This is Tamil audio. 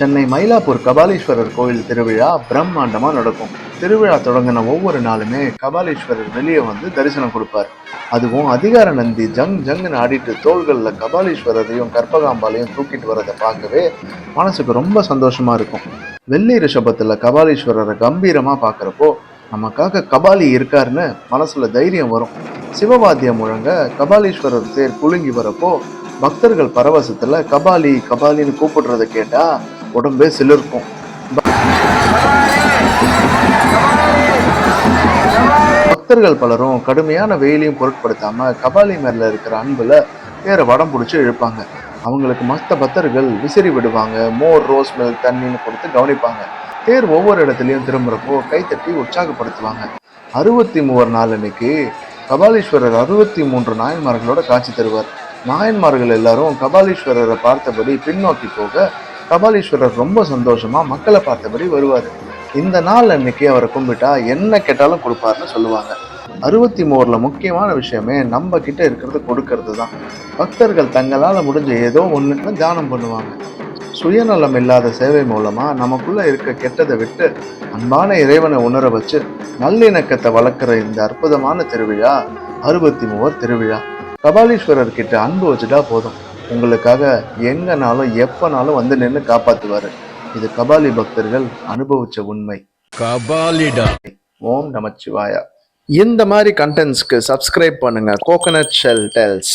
சென்னை மயிலாப்பூர் கபாலீஸ்வரர் கோயில் திருவிழா பிரம்மாண்டமா நடக்கும். திருவிழா தொடங்கின ஒவ்வொரு நாளுமே கபாலீஸ்வரர் வெளியே வந்து தரிசனம் கொடுப்பார். அதுவும் அதிகார நந்தி ஜங் ஜங்னு ஆடிட்டு தோள்களில் கபாலீஸ்வரரையும் கற்பகாம்பாலையும் தூக்கிட்டு வரதை பார்க்கவே மனசுக்கு ரொம்ப சந்தோஷமா இருக்கும். வெள்ளி ரிஷபத்துல கபாலீஸ்வரரை கம்பீரமா பார்க்குறப்போ நமக்காக கபாலி இருக்காருன்னு மனசுல தைரியம் வரும். சிவவாத்தியம் முழங்க கபாலீஸ்வரர் தேர் குலுங்கி வரப்போ பக்தர்கள் பரவசத்துல கபாலி கபாலின்னு கூப்பிடுறத கேட்டா உடம்பே சிலிர்க்கும். பக்தர்கள் பலரும் கடுமையான வெயிலையும் பொருட்படுத்தாம கபாலி மேல இருக்கிற அன்புல தேரை வடம் பிடிச்சி இழுப்பாங்க. அவங்களுக்கு மற்ற பக்தர்கள் விசிறி விடுவாங்க, மோர் ரோஸ் மில்க் தண்ணின்னு கொடுத்து கவனிப்பாங்க. தேர் ஒவ்வொரு இடத்துலையும் திரும்புறப்போ கைத்தட்டி உற்சாகப்படுத்துவாங்க. 63 நாள் அன்னைக்கு கபாலீஸ்வரர் 63 நாயன்மார்களோட காட்சி தருவார். நாயன்மார்கள் எல்லாரும் கபாலீஸ்வரரை பார்த்தபடி பின்னோக்கி போக கபாலீஸ்வரர் ரொம்ப சந்தோஷமா மக்களை பார்த்தபடி வருவார். இந்த நாள் அன்னைக்கு அவரை கும்பிட்டா என்ன கேட்டாலும் கொடுப்பாருன்னு சொல்லுவாங்க. 63ல முக்கியமான விஷயமே நம்ம கிட்ட இருக்கிறது கொடுக்கறது தான். பக்தர்கள் தங்களால முடிஞ்ச ஏதோ ஒண்ணுன்னு தியானம் பண்ணுவாங்க. சுயநலம் இல்லாத சேவை மூலமா நமக்குள்ள இருக்க கெட்டதை விட்டு அன்பான இறைவனை உணர வச்சு நல்லிணக்கத்தை வளர்க்குற இந்த அற்புதமான திருவிழா 63 திருவிழா. கபாலீஸ்வரர் கிட்ட அன்பு வச்சுட்டா போதும், உங்களுக்காக எங்கனாலும் எப்பனாலும் வந்து நின்று காப்பாத்துவாரு. இது கபாலி பக்தர்கள் அனுபவிச்ச உண்மை. கபாலிடா. ஓம் நமச்சிவாயா. இந்த மாதிரி கண்டென்ட்ஸ்க்கு சப்ஸ்கிரைப் பண்ணுங்க கோகனட் ஷெல் டெல்ஸ்.